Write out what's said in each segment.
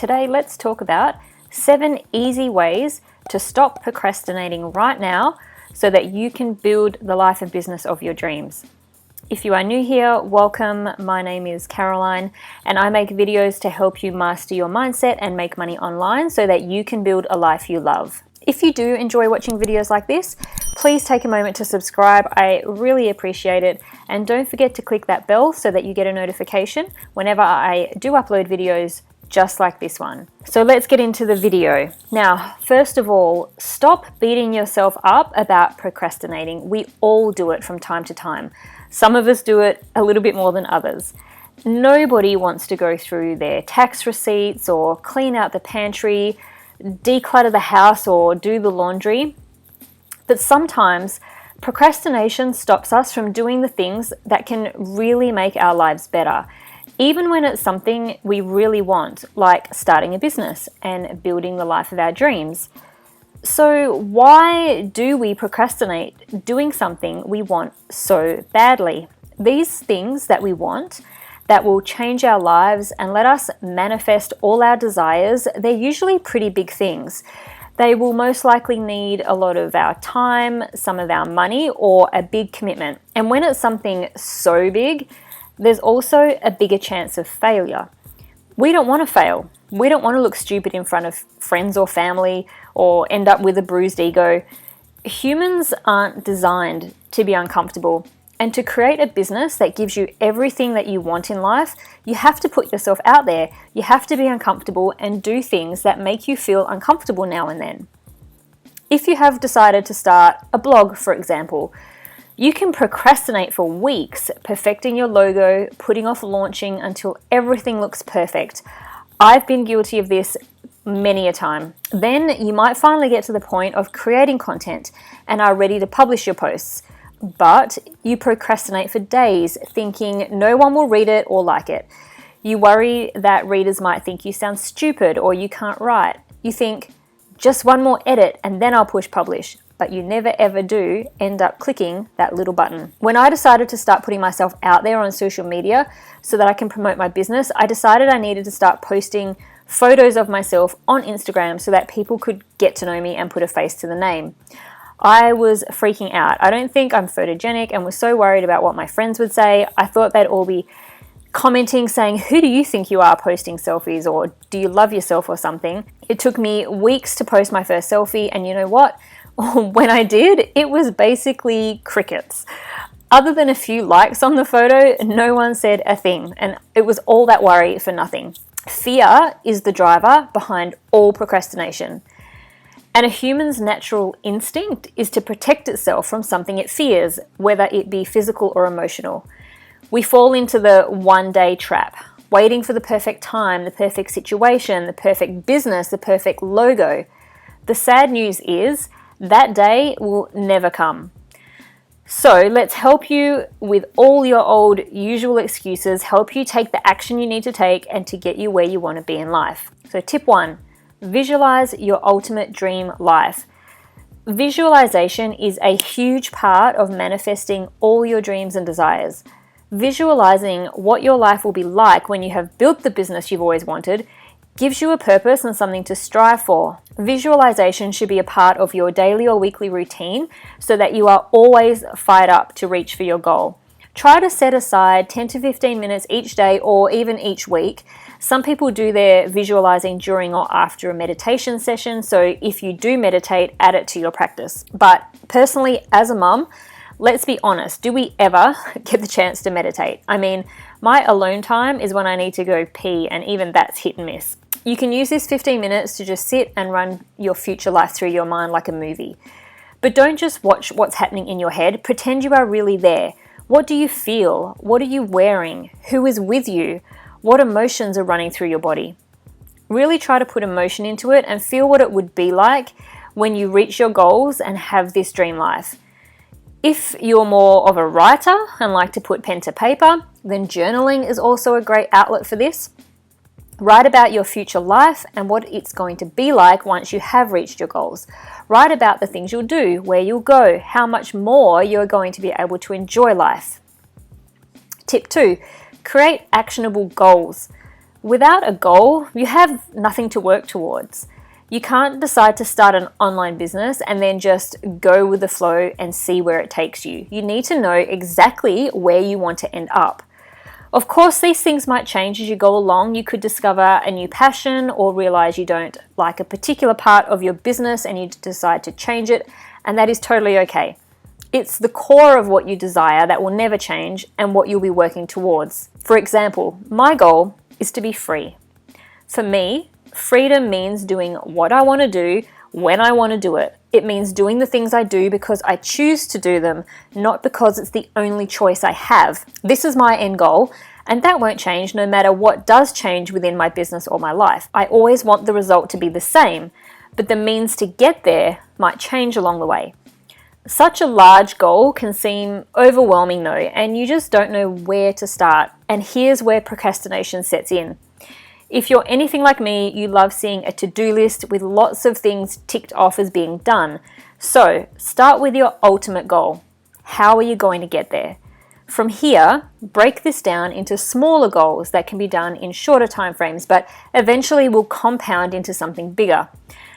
today let's talk about 7 easy ways to stop procrastinating right now so that you can build the life and business of your dreams. If you are new here, welcome. My name is Caroline and I make videos to help you master your mindset and make money online so that you can build a life you love. If you do enjoy watching videos like this, please take a moment to subscribe. I really appreciate it. And don't forget to click that bell so that you get a notification whenever I do upload videos just like this one. So let's get into the video. Now, first of all, stop beating yourself up about procrastinating. We all do it from time to time. Some of us do it a little bit more than others. Nobody wants to go through their tax receipts or clean out the pantry, declutter the house or do the laundry. But sometimes procrastination stops us from doing the things that can really make our lives better, even when it's something we really want, like starting a business and building the life of our dreams. So why do we procrastinate doing something we want so badly? These things that we want that will change our lives and let us manifest all our desires, they're usually pretty big things. They will most likely need a lot of our time, some of our money, or a big commitment. And when it's something so big, there's also a bigger chance of failure. We don't want to fail. We don't want to look stupid in front of friends or family or end up with a bruised ego. Humans aren't designed to be uncomfortable. And to create a business that gives you everything that you want in life, you have to put yourself out there. You have to be uncomfortable and do things that make you feel uncomfortable now and then. If you have decided to start a blog, for example, you can procrastinate for weeks, perfecting your logo, putting off launching until everything looks perfect. I've been guilty of this many a time. Then you might finally get to the point of creating content and are ready to publish your posts. But you procrastinate for days, thinking no one will read it or like it. You worry that readers might think you sound stupid or you can't write. You think, just one more edit and then I'll push publish. But you never ever do end up clicking that little button. When I decided to start putting myself out there on social media so that I can promote my business, I decided I needed to start posting photos of myself on Instagram so that people could get to know me and put a face to the name. I was freaking out. I don't think I'm photogenic and was so worried about what my friends would say. I thought they'd all be commenting saying, who do you think you are posting selfies, or do you love yourself or something? It took me weeks to post my first selfie, and you know what? When I did, it was basically crickets. Other than a few likes on the photo, no one said a thing, and it was all that worry for nothing. Fear is the driver behind all procrastination. And a human's natural instinct is to protect itself from something it fears, whether it be physical or emotional. We fall into the one-day trap, waiting for the perfect time, the perfect situation, the perfect business, the perfect logo. The sad news is that day will never come. So let's help you with all your old usual excuses, help you take the action you need to take and to get you where you want to be in life. So tip 1. Visualize your ultimate dream life. Visualization is a huge part of manifesting all your dreams and desires. Visualizing what your life will be like when you have built the business you've always wanted gives you a purpose and something to strive for. Visualization should be a part of your daily or weekly routine so that you are always fired up to reach for your goal. Try to set aside 10 to 15 minutes each day or even each week. Some people do their visualizing during or after a meditation session, so if you do meditate, add it to your practice. But personally, as a mum, let's be honest, do we ever get the chance to meditate? I mean, my alone time is when I need to go pee, and even that's hit and miss. You can use this 15 minutes to just sit and run your future life through your mind like a movie. But don't just watch what's happening in your head. Pretend you are really there. What do you feel? What are you wearing? Who is with you? What emotions are running through your body? Really try to put emotion into it and feel what it would be like when you reach your goals and have this dream life. If you're more of a writer and like to put pen to paper, then journaling is also a great outlet for this. Write about your future life and what it's going to be like once you have reached your goals. Write about the things you'll do, where you'll go, how much more you're going to be able to enjoy life. Tip 2, create actionable goals. Without a goal, you have nothing to work towards. You can't decide to start an online business and then just go with the flow and see where it takes you. You need to know exactly where you want to end up. Of course, these things might change as you go along. You could discover a new passion or realize you don't like a particular part of your business and you decide to change it, and that is totally okay. It's the core of what you desire that will never change and what you'll be working towards. For example, my goal is to be free. For me, freedom means doing what I want to do when I want to do it. It means doing the things I do because I choose to do them, not because it's the only choice I have. This is my end goal, and that won't change no matter what does change within my business or my life. I always want the result to be the same, but the means to get there might change along the way. Such a large goal can seem overwhelming though, and you just don't know where to start. And here's where procrastination sets in. If you're anything like me, you love seeing a to-do list with lots of things ticked off as being done. So start with your ultimate goal. How are you going to get there? From here, break this down into smaller goals that can be done in shorter time frames, but eventually will compound into something bigger.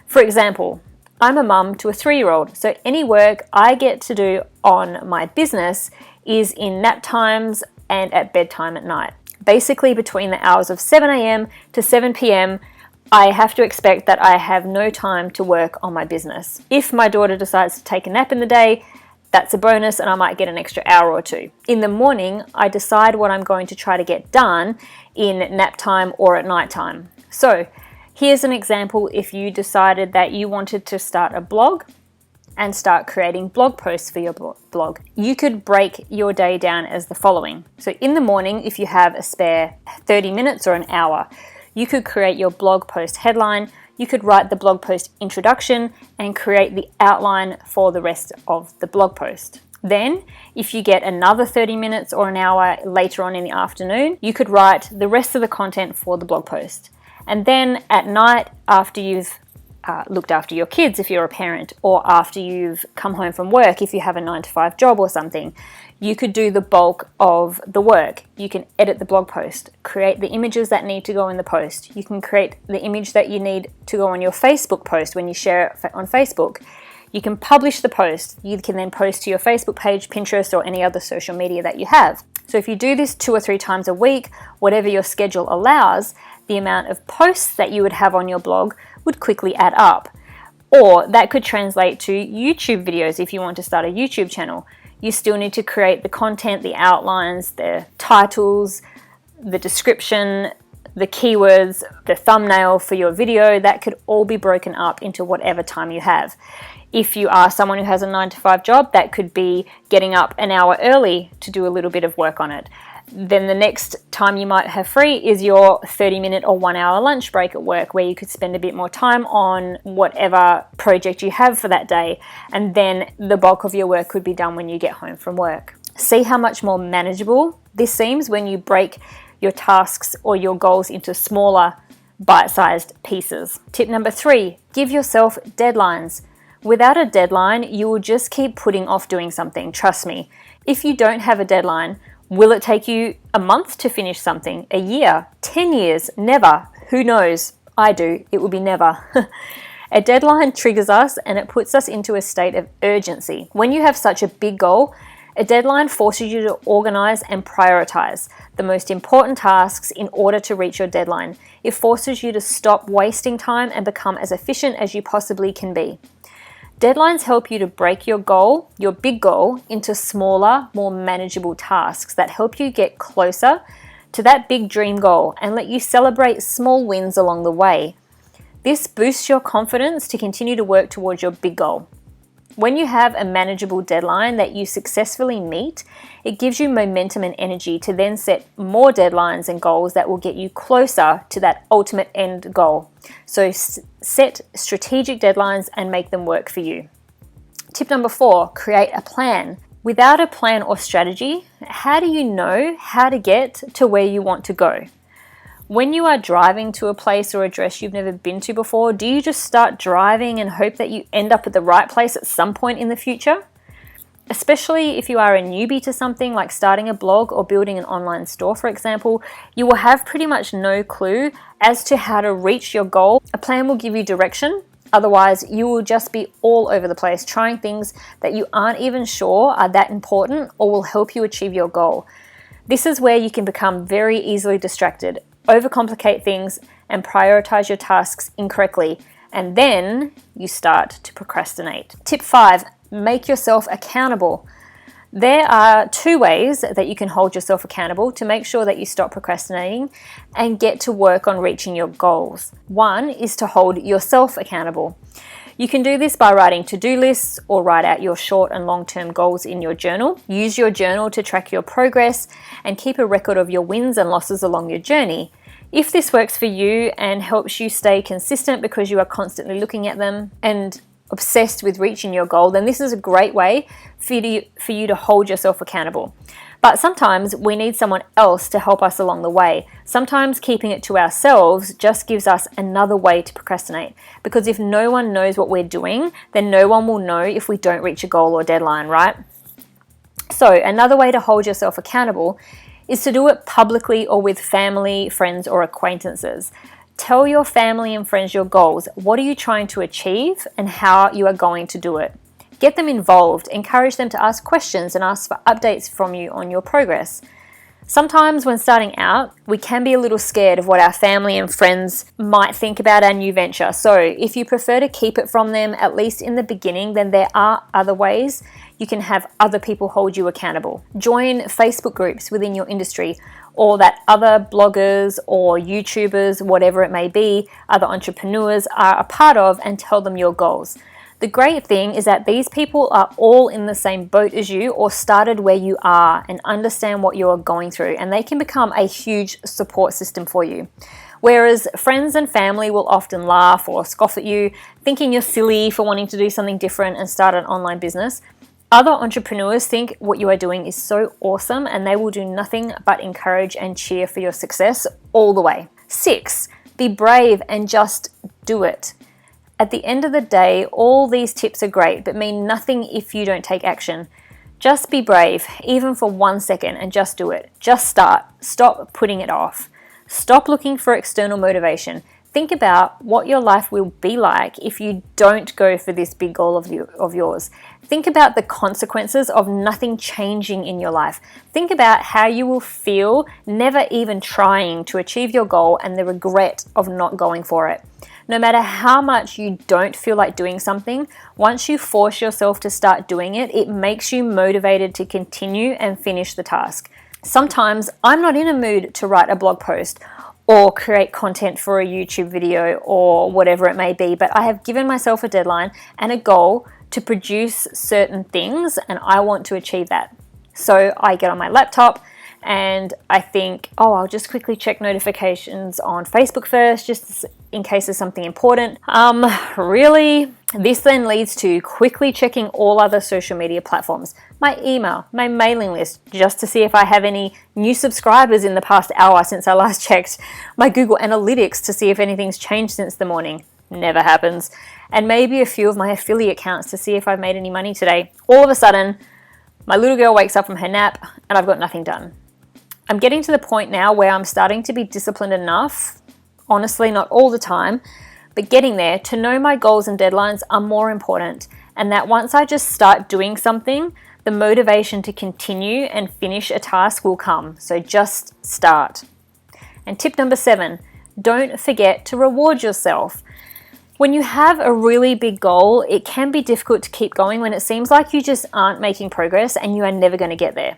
For example, I'm a mum to a 3-year-old, so any work I get to do on my business is in nap times and at bedtime at night. Basically, between the hours of 7 a.m. to 7 p.m., I have to expect that I have no time to work on my business. If my daughter decides to take a nap in the day, that's a bonus and I might get an extra hour or two. In the morning, I decide what I'm going to try to get done in nap time or at night time. So here's an example if you decided that you wanted to start a blog and start creating blog posts for your blog. You could break your day down as the following. So in the morning, if you have a spare 30 minutes or an hour, you could create your blog post headline, you could write the blog post introduction and create the outline for the rest of the blog post. Then, if you get another 30 minutes or an hour later on in the afternoon, you could write the rest of the content for the blog post. And then at night, after you've looked after your kids if you're a parent, or after you've come home from work if you have a 9-to-5 job or something, you could do the bulk of the work. You can edit the blog post, create the images that need to go in the post. You can create the image that you need to go on your Facebook post when you share it on Facebook. You can publish the post. You can then post to your Facebook page, Pinterest, or any other social media that you have. So if you do this 2 or 3 times a week, whatever your schedule allows, the amount of posts that you would have on your blog would quickly add up. Or that could translate to YouTube videos if you want to start a YouTube channel. You still need to create the content, the outlines, the titles, the description, the keywords, the thumbnail for your video. That could all be broken up into whatever time you have. If you are someone who has a 9-to-5 job, that could be getting up an hour early to do a little bit of work on it. Then the next time you might have free is your 30-minute or 1-hour lunch break at work, where you could spend a bit more time on whatever project you have for that day, and then the bulk of your work could be done when you get home from work. See how much more manageable this seems when you break your tasks or your goals into smaller, bite-sized pieces. Tip number 3, give yourself deadlines. Without a deadline, you will just keep putting off doing something, trust me. If you don't have a deadline, will it take you a month to finish something? A year? 10 years? Never. Who knows? I do. It will be never. A deadline triggers us and it puts us into a state of urgency. When you have such a big goal, a deadline forces you to organize and prioritize the most important tasks in order to reach your deadline. It forces you to stop wasting time and become as efficient as you possibly can be. Deadlines help you to break your goal, your big goal, into smaller, more manageable tasks that help you get closer to that big dream goal and let you celebrate small wins along the way. This boosts your confidence to continue to work towards your big goal. When you have a manageable deadline that you successfully meet, it gives you momentum and energy to then set more deadlines and goals that will get you closer to that ultimate end goal. So set strategic deadlines and make them work for you. Tip number 4, create a plan. Without a plan or strategy, how do you know how to get to where you want to go? When you are driving to a place or address you've never been to before, do you just start driving and hope that you end up at the right place at some point in the future? Especially if you are a newbie to something like starting a blog or building an online store, for example, you will have pretty much no clue as to how to reach your goal. A plan will give you direction. Otherwise, you will just be all over the place trying things that you aren't even sure are that important or will help you achieve your goal. This is where you can become very easily distracted, overcomplicate things, and prioritize your tasks incorrectly. And then you start to procrastinate. Tip 5, make yourself accountable. There are 2 ways that you can hold yourself accountable to make sure that you stop procrastinating and get to work on reaching your goals. One is to hold yourself accountable. You can do this by writing to-do lists or write out your short and long-term goals in your journal. Use your journal to track your progress and keep a record of your wins and losses along your journey. If this works for you and helps you stay consistent because you are constantly looking at them and obsessed with reaching your goal, then this is a great way for you to hold yourself accountable. But sometimes we need someone else to help us along the way. Sometimes keeping it to ourselves just gives us another way to procrastinate, because if no one knows what we're doing, then no one will know if we don't reach a goal or deadline, right? So another way to hold yourself accountable is to do it publicly or with family, friends, or acquaintances. Tell your family and friends your goals. What are you trying to achieve and how you are going to do it? Get them involved. Encourage them to ask questions and ask for updates from you on your progress. Sometimes when starting out, we can be a little scared of what our family and friends might think about our new venture. So if you prefer to keep it from them, at least in the beginning, then there are other ways you can have other people hold you accountable. Join Facebook groups within your industry, or that other bloggers or YouTubers, whatever it may be, other entrepreneurs are a part of, and tell them your goals. The great thing is that these people are all in the same boat as you or started where you are and understand what you're going through, and they can become a huge support system for you. Whereas friends and family will often laugh or scoff at you, thinking you're silly for wanting to do something different and start an online business. Other entrepreneurs think what you are doing is so awesome, and they will do nothing but encourage and cheer for your success all the way. 6, be brave and just do it. At the end of the day, all these tips are great, but mean nothing if you don't take action. Just be brave, even for 1 second, and just do it. Just start. Stop putting it off. Stop looking for external motivation. Think about what your life will be like if you don't go for this big goal of yours. Think about the consequences of nothing changing in your life. Think about how you will feel never even trying to achieve your goal and the regret of not going for it. No matter how much you don't feel like doing something, once you force yourself to start doing it, it makes you motivated to continue and finish the task. Sometimes I'm not in a mood to write a blog post or create content for a YouTube video or whatever it may be, but I have given myself a deadline and a goal to produce certain things, and I want to achieve that. So I get on my laptop and I think, I'll just quickly check notifications on Facebook first, just in case there's something important. Really? This then leads to quickly checking all other social media platforms, my email, my mailing list, just to see if I have any new subscribers in the past hour since I last checked, my Google Analytics to see if anything's changed since the morning. Never happens. And maybe a few of my affiliate accounts to see if I've made any money today. All of a sudden, my little girl wakes up from her nap and I've got nothing done. I'm getting to the point now where I'm starting to be disciplined enough, honestly, not all the time, but getting there, to know my goals and deadlines are more important, and that once I just start doing something, the motivation to continue and finish a task will come. So just start. And tip number 7, don't forget to reward yourself. When you have a really big goal, it can be difficult to keep going when it seems like you just aren't making progress and you are never going to get there.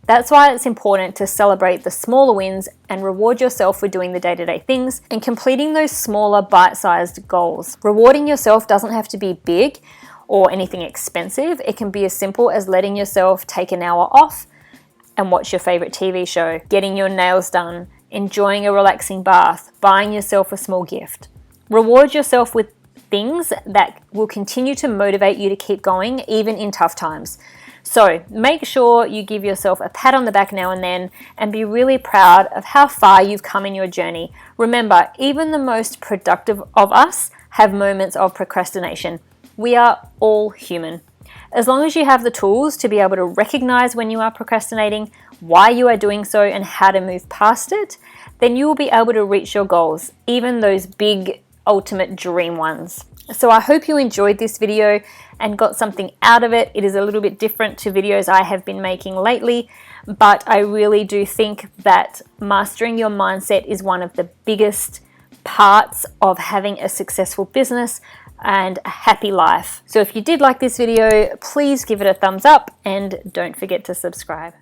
That's why it's important to celebrate the smaller wins and reward yourself for doing the day-to-day things and completing those smaller bite-sized goals. Rewarding yourself doesn't have to be big or anything expensive. It can be as simple as letting yourself take an hour off and watch your favorite TV show, getting your nails done, enjoying a relaxing bath, buying yourself a small gift. Reward yourself with things that will continue to motivate you to keep going even in tough times. So make sure you give yourself a pat on the back now and then and be really proud of how far you've come in your journey. Remember, even the most productive of us have moments of procrastination. We are all human. As long as you have the tools to be able to recognize when you are procrastinating, why you are doing so, and how to move past it, then you will be able to reach your goals, even those big, ultimate dream ones. So I hope you enjoyed this video and got something out of it. It is a little bit different to videos I have been making lately, but I really do think that mastering your mindset is one of the biggest parts of having a successful business and a happy life. So if you did like this video, please give it a thumbs up and don't forget to subscribe.